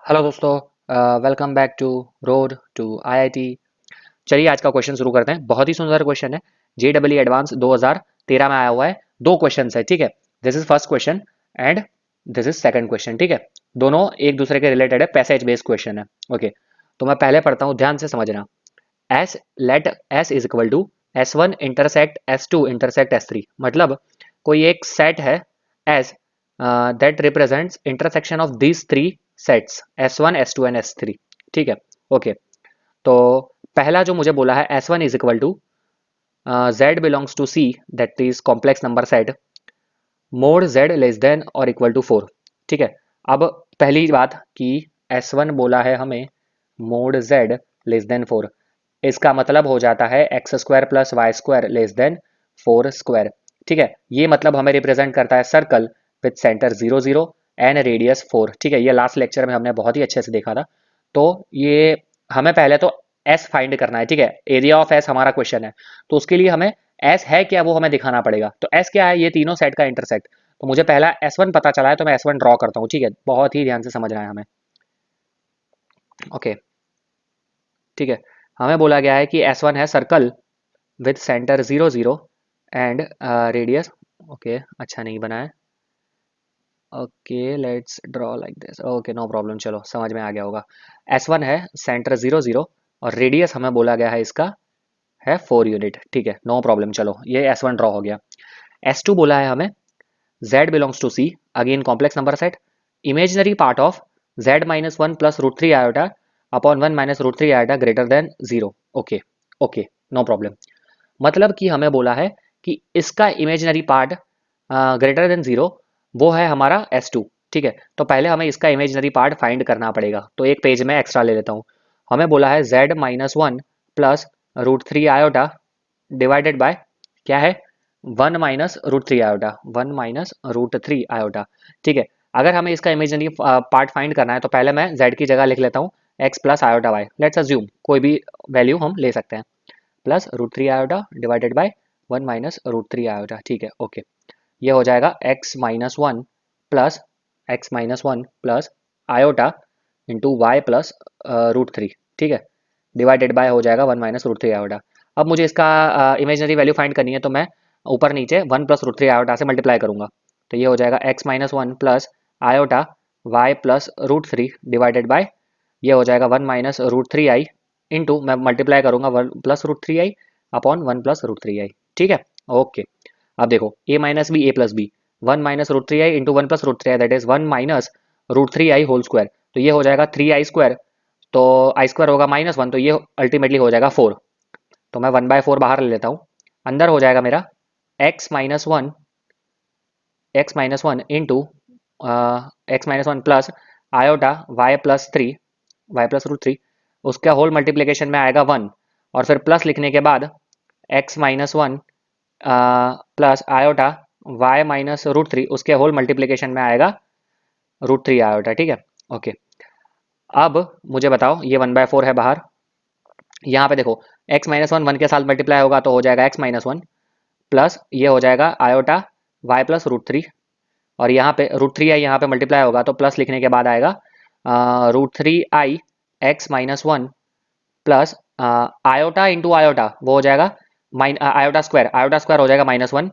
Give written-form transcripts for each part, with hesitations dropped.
Hello दोस्तों, welcome back to road to IIT. चलिए आज का क्वेश्चन शुरू करते हैं। बहुत ही सुंदर क्वेश्चन है। जेडब्ल्यू एडवांस 2013 में आया हुआ है। दो क्वेश्चन है, ठीक है। This is first question and this is second question, ठीक है। दोनों एक दूसरे के रिलेटेड है, पैसेज बेस्ड क्वेश्चन है। ओके, तो मैं पहले पढ़ता हूँ, ध्यान से समझना। S let S is equal to S1 intersect S2 intersect S3। मतलब कोई एक सेट है S that represents intersection of these three sets S1 S2 and S3, ठीक है। ओके, तो पहला जो मुझे बोला है S1 is equal to Z belongs to C, that is complex number set, mod Z less than और इक्वल टू 4, ठीक है। अब पहली बात कि S1 बोला है हमें मोड Z लेस देन 4, इसका मतलब हो जाता है x square plus y square less than 4 square, ठीक है। ये मतलब हमें रिप्रेजेंट करता है circle with centre 0 0 and radius 4, ठीक है। ये लास्ट लेक्चर में हमने बहुत ही अच्छे से देखा था। तो ये हमें पहले तो एस फाइंड करना है, ठीक है। एरिया ऑफ एस हमारा क्वेश्चन है, तो उसके लिए हमें एस है क्या वो हमें दिखाना पड़ेगा। तो एस क्या है, ये तीनों सेट का इंटरसेक्ट। तो मुझे पहला S1 पता चला है, तो मैं S1 ड्रॉ करता हूँ, ठीक है। बहुत ही ध्यान से समझना है हमें। ओके, ठीक है। हमें बोला गया है कि S1 है circle with centre 0 0 and radius. Okay, अच्छा नहीं बना है। Okay, let's draw like this. Okay, no problem, चलो समझ में आ गया होगा। S1 है सेंटर 0 0 और रेडियस हमें बोला गया है इसका है 4 यूनिट, ठीक है। नो प्रॉब्लम, चलो ये S1 ड्रॉ हो गया। S2 बोला है हमें Z belongs to C, again complex number set, imaginary part of Z minus one plus root three iota upon one minus root three iota greater than zero. Okay, okay, no problem. मतलब कि हमें बोला है कि इसका imaginary part greater than zero, वो है हमारा S2, ठीक है। तो पहले हमें इसका इमेजिनरी पार्ट फाइंड करना पड़ेगा, तो एक पेज में एक्स्ट्रा ले लेता हूँ। हमें बोला है Z minus one plus root three iota divided by क्या है, one minus root three iota, one minus root three iota, ठीक है। अगर हमें इसका इमेजिनरी पार्ट फाइंड करना है तो पहले मैं Z की जगह लिख लेता हूँ x plus iota y. Let's assume कोई भी वैल्यू हम ले सकते हैं, plus root three iota divided by one minus root three iota, ठीक है। ओके, ये हो जाएगा x minus one plus iota into y plus root three, ठीक है, डिवाइडेड बाय हो जाएगा one minus root three iota. अब मुझे इसका इमेजनरी वैल्यू फाइंड करनी है, तो मैं ऊपर नीचे one plus root three iota से मल्टीप्लाई करूंगा। तो ये हो जाएगा x minus one plus iota y plus root three divided by, ये हो जाएगा one minus root three i into मैं मल्टीप्लाई करूंगा one plus root three i upon one plus root three i, ठीक है। ओके, अब देखो a minus b a plus b, one minus root three i into one plus root three i, that is one minus root three i whole square. तो ये हो जाएगा three i square, तो i square होगा minus one, तो ये ultimately हो जाएगा फोर। तो मैं वन बाय फोर बाहर ले लेता हूँ, अंदर हो जाएगा मेरा x minus one into x minus one plus iota y plus three, y plus root three, उसका होल मल्टीप्लीकेशन में आएगा वन, और फिर प्लस लिखने के बाद x minus one plus iota y minus root three, उसके होल मल्टीप्लीकेशन में आएगा रूट थ्री आयोटा, ठीक है। ओके, अब मुझे बताओ, ये वन बाय फोर है बाहर, यहाँ पे देखो एक्स माइनस वन वन के साथ मल्टीप्लाई होगा तो हो जाएगा एक्स माइनस वन प्लस ये हो जाएगा iota y plus root three, और यहाँ पे रूट थ्री आई यहाँ पे मल्टीप्लाई होगा तो प्लस लिखने के बाद आएगा root three i x minus one plus iota into iota, वो हो जाएगा आयोटा स्क्वायर हो जाएगा minus one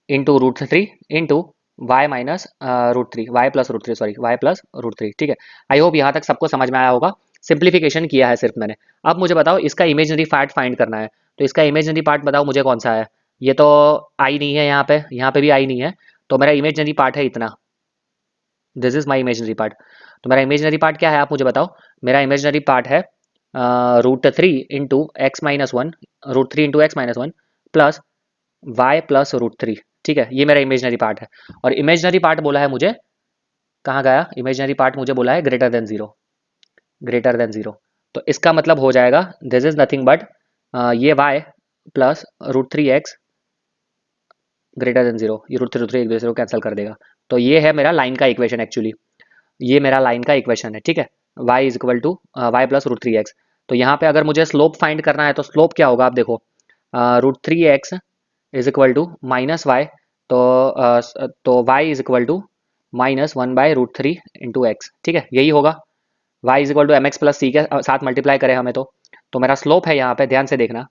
into root three into y minus root three, y plus root three, sorry y plus root three, ठीक है। I hope यहाँ तक सबको समझ में आया होगा। सिंप्लीफिकेशन किया है सिर्फ मैंने। अब मुझे बताओ इसका इमेजनरी पार्ट फाइंड करना है, तो इसका इमेजनरी पार्ट बताओ मुझे कौन सा है। ये तो आई नहीं है, यहाँ पे भी आई नहीं है, तो मेरा इमेजनरी पार्ट है इतना, this is my imaginary part. तो मेरा इमेजनरी पार्ट क्या है आप मुझे बताओ। मेरा इमेजनरी पार्ट है root three into x minus one, root three into x minus one plus y plus root three, ठीक है। ये मेरा इमेजनरी पार्ट है, और इमेजनरी पार्ट बोला है मुझे, कहाँ गया इमेजनरी पार्ट, मुझे बोला है greater than zero, greater than zero. तो इसका मतलब हो जाएगा दिस इज नथिंग बट ये y plus root three x greater than zero, ये रूट थ्री एक दूसरे को कैंसिल कर देगा। तो ये है मेरा लाइन का इक्वेशन एक्चुअली, ये मेरा लाइन का इक्वेशन है, ठीक है। y is equal to y plus root three x. तो यहाँ पे अगर मुझे स्लोप फाइंड करना है तो स्लोप क्या होगा आप देखो, root three x is equal to minus y, तो y is equal to minus one by root three into x, ठीक है, यही होगा। y is equal to m x plus c के साथ मल्टीप्लाई करें हमें तो मेरा स्लोप है यहाँ पे, ध्यान से देखना,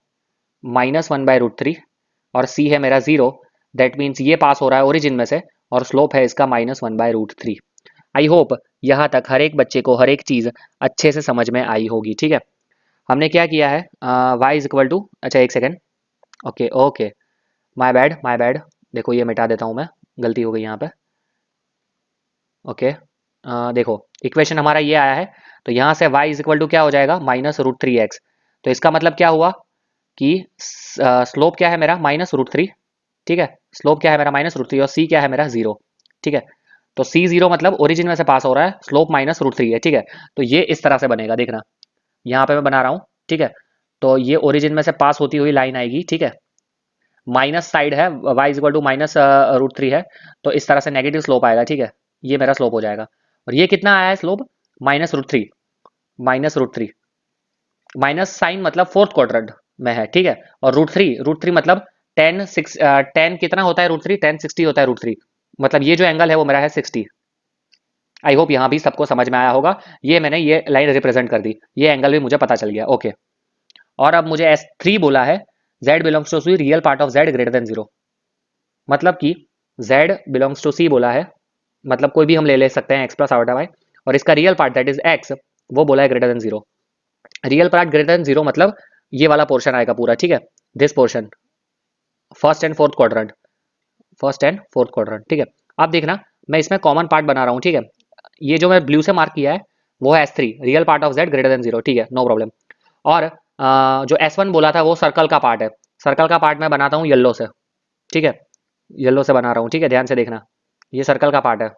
-1/√3 और c है मेरा 0। दैट मीन्स ये पास हो रहा है ओरिजिन में से और स्लोप है इसका -1/√3। आई होप यहाँ तक हर एक बच्चे को हर एक चीज़ अच्छे से समझ में आई होगी। ठीक है, हमने क्या किया है, y इज इक्वल टू, अच्छा एक second, okay okay, my bad my bad, देखो ये मिटा देता हूँ मैं, गलती हो गई यहाँ पे। ओके, देखो इक्वेशन हमारा ये आया है, तो यहाँ से y इज इक्वल टू क्या हो जाएगा, -√3x। तो इसका मतलब क्या हुआ कि स्लोप क्या है मेरा, -√3। ठीक है, स्लोप क्या है मेरा -√3 और c क्या है मेरा 0। ठीक है, तो c 0 मतलब ओरिजिन में से पास हो रहा है, स्लोप -√3 है। ठीक है, तो ये इस तरह से बनेगा, देखना यहाँ पे मैं बना रहा हूँ। ठीक है, तो ये ओरिजिन में से पास होती हुई लाइन आएगी। ठीक है, माइनस साइड है, y इज इक्वल टू -√3 है, तो इस तरह से नेगेटिव स्लोप आएगा। ठीक है, ये मेरा स्लोप हो जाएगा और ये कितना आया है स्लोप, -√3, -√3, माइनस साइन मतलब फोर्थ क्वाड्रेंट में है। ठीक है, और √3 मतलब 10 कितना होता है √3, 1060 होता है √3, मतलब ये जो एंगल है वो मेरा है 60। आई होप यहाँ भी सबको समझ में आया होगा। ये मैंने ये लाइन रिप्रेजेंट कर दी, ये एंगल भी मुझे पता चल गया। ओके, और अब मुझे S3 बोला है, z belongs to C, real part of z greater than 0, मतलब कि z बिलोंग्स टू c बोला है, मतलब कोई भी हम ले सकते हैं x प्लस आवर्टा वाई, और इसका real part that is x वो बोला है greater than 0। Real part greater than 0 मतलब ये वाला पोर्शन आएगा पूरा। ठीक है, this portion, first and fourth quadrant, first and fourth quadrant. ठीक है, अब देखना मैं इसमें कॉमन पार्ट बना रहा हूँ। ठीक है, ये जो मैं ब्लू से मार्क किया है वो है S3, real part of z greater than 0। ठीक है, नो प्रॉब्लम। और जो S1 बोला था वो सर्कल का पार्ट है, सर्कल का पार्ट मैं बनाता हूँ येलो से। ठीक है, येलो से बना रहा हूँ। ठीक है, ध्यान से देखना, ये सर्कल का पार्ट है,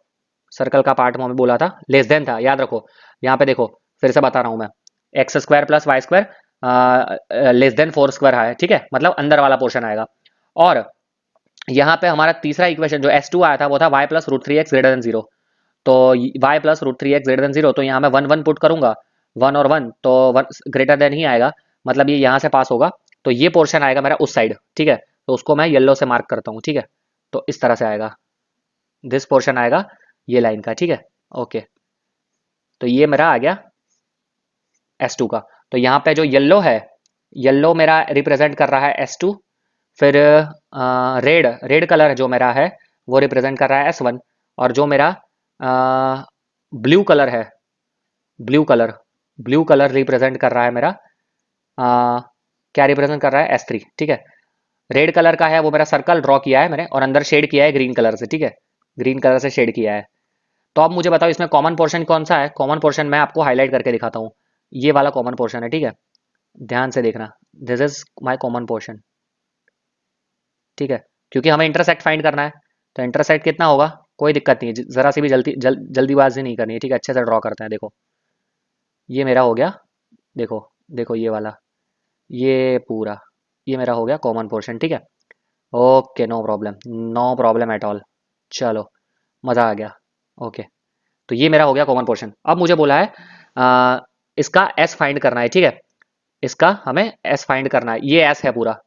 सर्कल का पार्ट हमें बोला था लेस देन था, याद रखो। यहाँ पे देखो फिर से बता रहा हूँ मैं, x² + y² लेस देन 4² है। ठीक है, मतलब अंदर वाला पोर्शन आएगा। और यहाँ पे हमारा तीसरा इक्वेशन जो S2 आया था वो था y + √3x ग्रेटर देन 0। तो y + √3x ग्रेटर देन 0, तो यहाँ मैं 1 1 पुट करूंगा, 1 और 1 तो 1 ग्रेटर देन ही आएगा, मतलब ये यहाँ से पास होगा, तो ये पोर्शन आएगा मेरा उस साइड। ठीक है, तो उसको मैं येलो से मार्क करता हूँ। ठीक है, तो इस तरह से आएगा, दिस पोर्शन आएगा ये लाइन का। ठीक है, ओके, तो ये मेरा आ गया S2 का। तो यहाँ पे जो येलो है, येलो मेरा रिप्रेजेंट कर रहा है S2, फिर रेड रेड कलर जो मेरा है वो रिप्रेजेंट कर रहा है S1, और जो मेरा ब्लू कलर है, blue colour, blue colour represent कर रहा है मेरा क्या रिप्रेजेंट कर रहा है S3। ठीक है, रेड कलर का है वो मेरा सर्कल ड्रॉ किया है मैंने और अंदर शेड किया है ग्रीन कलर से। ठीक है, ग्रीन कलर से शेड किया है। तो अब मुझे बताओ इसमें कॉमन पोर्शन कौन सा है। कॉमन पोर्शन मैं आपको हाईलाइट करके दिखाता हूँ, ये वाला कॉमन पोर्शन है। ठीक है, ध्यान से देखना, this is my common portion. ठीक है, क्योंकि हमें इंटरसेक्ट फाइंड करना है, तो इंटरसेक्ट कितना होगा, कोई दिक्कत नहीं है, ज़रा सी भी जल्दीबाजी नहीं करनी है। ठीक है, अच्छे से ड्रॉ करते हैं। देखो ये मेरा हो गया, देखो देखो ये वाला, ये पूरा, ये मेरा हो गया कॉमन पोर्शन। ठीक है, okay, no problem, no problem at all, चलो मज़ा आ गया। ओके, तो ये मेरा हो गया कॉमन पोर्शन। अब मुझे बोला है इसका एस फाइंड करना है। ठीक है, इसका हमें एस फाइंड करना है, ये एस है पूरा,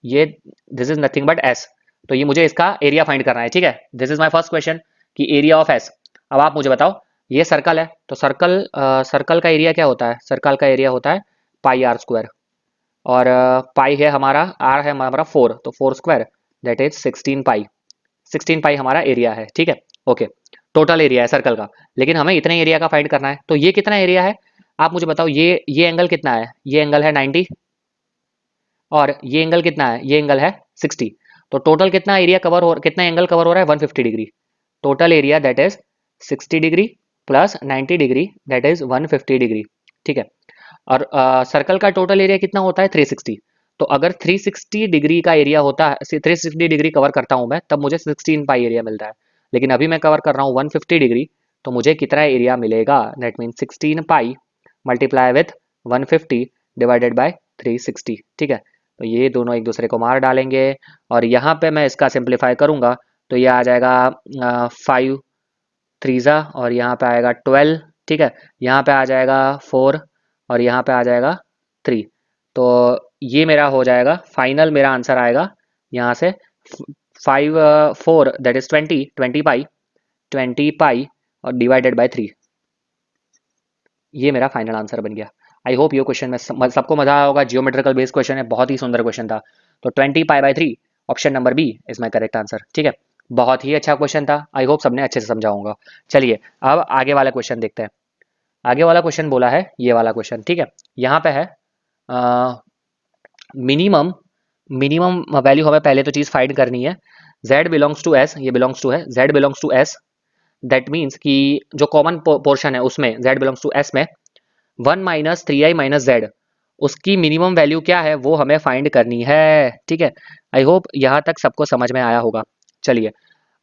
ये this is nothing but S, तो ये मुझे इसका एरिया फाइंड करना है। ठीक है, this is my first question कि एरिया ऑफ एस। अब आप मुझे बताओ, ये सर्कल है तो सर्कल का एरिया क्या होता है, सर्कल का एरिया होता है πr², और पाई है हमारा, आर है हमारा 4, तो 4² दैट इज 16 पाई, 16 पाई हमारा एरिया है। ठीक है, ओके, टोटल एरिया है सर्कल का, लेकिन हमें इतने एरिया का फाइंड करना है। तो ये कितना एरिया है आप मुझे बताओ, ये एंगल कितना है, ये एंगल है 90, और ये एंगल कितना है, ये एंगल है 60। तो टोटल कितना एरिया कवर हो, कितना एंगल कवर हो रहा है, 150 degree. Total area that is 60 degree plus 90 degree that is 150 degree. ठीक है, और सर्कल का टोटल एरिया कितना होता है, 360। तो अगर 360 डिग्री का एरिया होता है, 360 डिग्री कवर करता हूं मैं, तब मुझे 16 पाई एरिया मिलता है। लेकिन अभी मैं कवर कर रहा हूँ 150 डिग्री, तो मुझे कितना एरिया मिलेगा, that mean 16 pi multiply with 150 divided by 360। ठीक है, तो ये दोनों एक दूसरे को मार डालेंगे, और यहाँ पे मैं इसका सिंप्लीफाई करूँगा तो ये आ जाएगा 5 3 और यहाँ पे आएगा 12। ठीक है, यहाँ पे आ जाएगा 4 और यहाँ पे आ जाएगा 3। तो ये मेरा हो जाएगा फाइनल, मेरा आंसर आएगा यहाँ से 5 4 दैट इज 20 पाई और डिवाइडेड बाय 3। ये मेरा फाइनल आंसर बन गया। आई होप ये क्वेश्चन में सबको मजा आया होगा। जियोमेट्रिकल बेस्ड क्वेश्चन है, बहुत ही सुंदर क्वेश्चन था। तो 20 pi by 3 option number B is my correct answer. ठीक है, बहुत ही अच्छा क्वेश्चन था। आई होप सबने अच्छे से समझा होगा। चलिए अब आगे वाला क्वेश्चन देखते हैं। आगे वाला क्वेश्चन बोला है ये वाला क्वेश्चन। ठीक है, यहाँ पे है मिनिमम मिनिमम वैल्यू हमें पहले तो चीज़ फाइंड करनी है। z बिलोंग्स टू s, ये बिलोंग्स टू है, z belongs to s। That means कि जो कॉमन पोर्शन है उसमें z बिलोंग्स टू s में 1 - 3i - z, उसकी मिनिमम वैल्यू क्या है वो हमें फाइंड करनी है। ठीक है, आई होप यहाँ तक सबको समझ में आया होगा। चलिए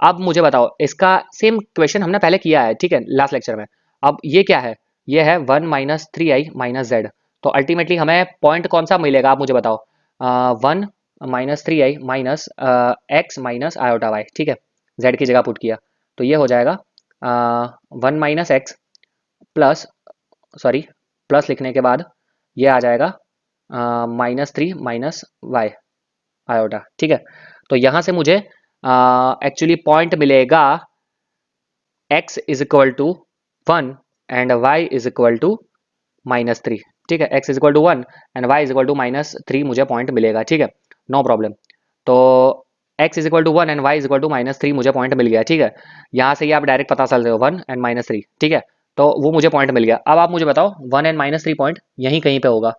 अब मुझे बताओ, इसका सेम क्वेश्चन हमने पहले किया है, ठीक है, लास्ट लेक्चर में। अब ये क्या है, ये है 1 - 3i - z। तो अल्टीमेटली हमें पॉइंट कौन सा मिलेगा आप मुझे बताओ। 1 - 3i - x - i/y। ठीक है, z की जगह पुट किया तो ये हो जाएगा 1 - x प्लस, सॉरी, प्लस लिखने के बाद ये आ जाएगा -3 - y आयोटा। ठीक है, तो यहाँ से मुझे एक्चुअली पॉइंट मिलेगा x is equal to 1 and y is equal to -3। ठीक है, x is equal to 1 and y is equal to -3 मुझे पॉइंट मिलेगा। ठीक है, नो प्रॉब्लम। तो x is equal to 1 and y is equal to -3 मुझे point मिल गया। ठीक है, यहाँ से ही आप डायरेक्ट पता चल रहे हो 1 एंड -3। ठीक है, तो वो मुझे पॉइंट मिल गया। अब आप मुझे बताओ 1 एंड -3 पॉइंट यहीं कहीं पे होगा,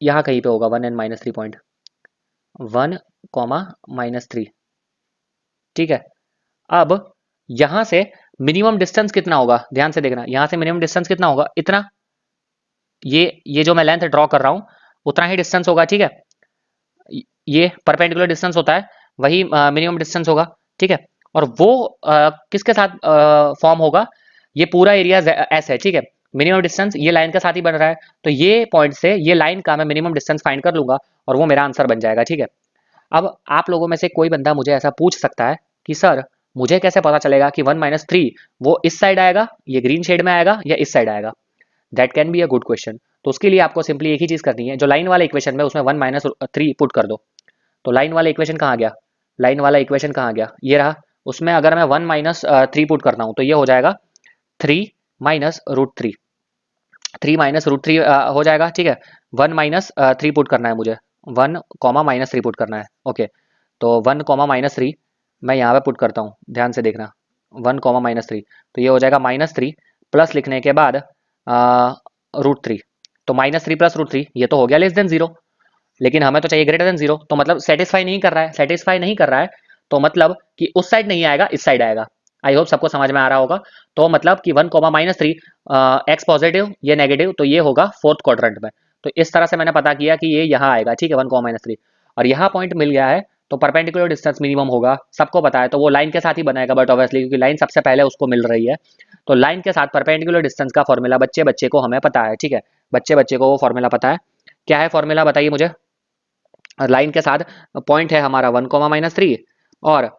यहाँ कहीं पे होगा 1 एंड -3 पॉइंट, 1, -3। ठीक है, अब यहां से मिनिमम डिस्टेंस कितना होगा, ध्यान से देखना, यहां से मिनिमम डिस्टेंस कितना होगा, इतना, ये जो मैं लेंथ ड्रॉ कर रहा हूं उतना ही डिस्टेंस होगा। ठीक है, ये परपेंडिकुलर डिस्टेंस होता है, वही मिनिमम डिस्टेंस होगा। ठीक है, और वो किसके साथ फॉर्म होगा, ये पूरा एरिया एस है। ठीक है, मिनिमम डिस्टेंस ये लाइन के साथ ही बन रहा है, तो ये पॉइंट से ये लाइन का मैं मिनिमम डिस्टेंस फाइंड कर लूंगा और वो मेरा आंसर बन जाएगा। ठीक है, अब आप लोगों में से कोई बंदा मुझे ऐसा पूछ सकता है कि सर मुझे कैसे पता चलेगा कि 1 - 3 वो इस साइड आएगा, ये ग्रीन शेड में आएगा, या इस साइड आएगा। That can be a good question. तो उसके लिए आपको सिंपली एक ही चीज करनी है, जो लाइन वाला इक्वेशन में उसमें 1 - 3 पुट कर दो। तो लाइन वाला इक्वेशन कहाँ गया, लाइन वाला इक्वेशन कहाँ गया, ये रहा। उसमें अगर मैं 1 - 3 पुट करता हूँ तो ये हो जाएगा 3 - √3, 3 - √3 हो जाएगा। ठीक है, 1 - 3 पुट करना है मुझे, 1, -3 पुट करना है। ओके, तो 1, -3 मैं यहाँ पे पुट करता हूँ, ध्यान से देखना, 1, -3, तो ये हो जाएगा -3 प्लस लिखने के बाद √3। तो -3 प्लस √3 ये तो हो गया लेस देन 0, लेकिन हमें तो चाहिए ग्रेटर देन 0। तो मतलब सेटिस्फाई नहीं कर रहा है, सेटिस्फाई नहीं कर रहा है, तो मतलब कि उस साइड नहीं आएगा, इस साइड आएगा। आई होप सबको समझ में आ रहा होगा। तो मतलब कि 1, -3 एक्स पॉजिटिव, ये नेगेटिव, तो ये होगा फोर्थ क्वाड्रेंट में। तो इस तरह से मैंने पता किया कि ये यहाँ आएगा। ठीक है, 1, -3 और यहाँ पॉइंट मिल गया है, तो परपेंडिकुलर डिस्टेंस मिनिमम होगा, सबको पता है, तो वो लाइन के साथ ही बनाएगा। बट ऑब्वियसली क्योंकि लाइन सबसे पहले उसको मिल रही है, तो लाइन के साथ परपेंडिकुलर डिस्टेंस का फॉर्मूला बच्चे बच्चे को हमें पता है। ठीक है, बच्चे बच्चे को वो फॉर्मूला पता है। क्या है फॉर्मूला बताइए मुझे। लाइन के साथ पॉइंट है हमारा 1, -3 और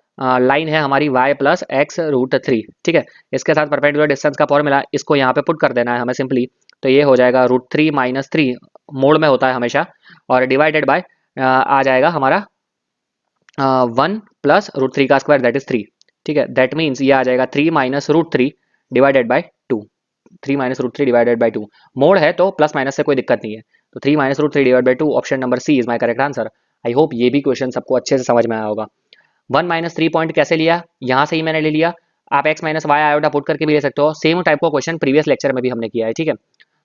लाइन है हमारी y प्लस x√3। ठीक है, इसके साथ परपेंडिकुलर डिस्टेंस का फॉर्मूला, इसको यहाँ पे पुट कर देना है हमें सिंपली। तो ये हो जाएगा √3 - 3, मोड में होता है हमेशा, और डिवाइडेड बाय आ जाएगा हमारा 1 + √3 का स्क्वायर, दैट इज 3। ठीक है, दैट मीन्स ये आ जाएगा 3 - √3 divided by 2, 3 - √3 divided by 2। Mode है तो प्लस माइनस से कोई दिक्कत नहीं है। तो 3 - √3 divide by 2, option number C is my correct answer. I hope ये भी क्वेश्चन सबको अच्छे से समझ में आया होगा। 1 - 3 पॉइंट कैसे लिया, यहाँ से ही मैंने ले लिया। आप x - y आयोटा पुट करके भी ले सकते हो। सेम टाइप का क्वेश्चन प्रीवियस लेक्चर में भी हमने किया है। ठीक है,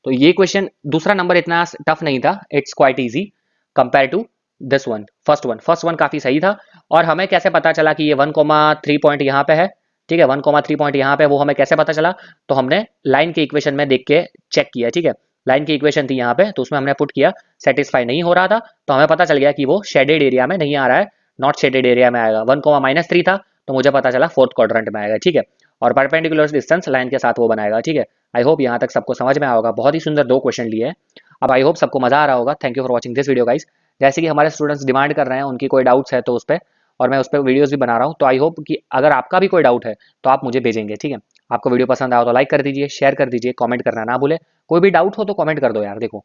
तो ये क्वेश्चन दूसरा नंबर इतना टफ नहीं था, it's quite easy compare to this one. First one काफी सही था। और हमें कैसे पता चला कि ये 1, 3 पॉइंट यहाँ पे है। ठीक है, 1, 3 पॉइंट यहाँ पे, वो हमें कैसे पता चला, तो हमने लाइन के इक्वेशन में देख के चेक किया। ठीक है, लाइन की इक्वेशन थी यहाँ पे, तो उसमें हमने पुट किया, सेटिस्फाई नहीं हो रहा था, तो हमें पता चल गया कि वो शेडेड एरिया में नहीं आ रहा है, नॉट शेडेड एरिया में आएगा। 1, -3 था, तो मुझे पता चला फोर्थ क्वाड्रेंट में आएगा। ठीक है, और परपेंडिकुलर डिस्टेंस लाइन के साथ वो बनाएगा। ठीक है, आई होप यहाँ तक सबको समझ में आया होगा। बहुत ही सुंदर दो क्वेश्चन लिए हैं। अब आई होप सबको मजा आ रहा होगा। Thank you for watching this video guys. जैसे कि हमारे स्टूडेंट्स डिमांड कर रहे हैं, उनकी कोई डाउट्स है तो उस पर, और मैं उस पर वीडियोस भी बना रहा हूँ। तो आई होप कि अगर आपका भी कोई डाउट है तो आप मुझे भेजेंगे। ठीक है, आपको वीडियो पसंद आया तो लाइक कर दीजिए, शेयर कर दीजिए, कमेंट करना ना भूले। कोई भी डाउट हो तो कमेंट कर दो यार। देखो,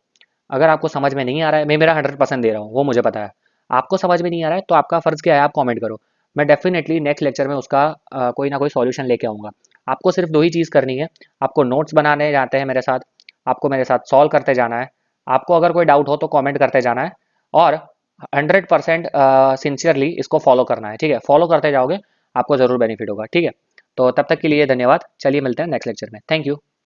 अगर आपको समझ में नहीं आ रहा है, मैं मेरा 100% दे रहा हूँ, वो मुझे पता है। आपको समझ में नहीं आ रहा है तो आपका फर्ज क्या है, आप कमेंट करो। मैं डेफिनेटली नेक्स्ट लेक्चर में उसका कोई ना कोई सॉल्यूशन लेके आऊँगा। आपको सिर्फ दो ही चीज़ करनी है। आपको नोट्स बनाने जाते हैं मेरे साथ, आपको मेरे साथ सॉल्व करते जाना है। आपको अगर कोई डाउट हो तो कमेंट करते जाना है और 100% सिंसियरली इसको फॉलो करना है, ठीक है। फॉलो करते जाओगे आपको ज़रूर बेनिफिट होगा, ठीक है। तो तब तक के लिए धन्यवाद। चलिए मिलते हैं नेक्स्ट लेक्चर में। Thank you.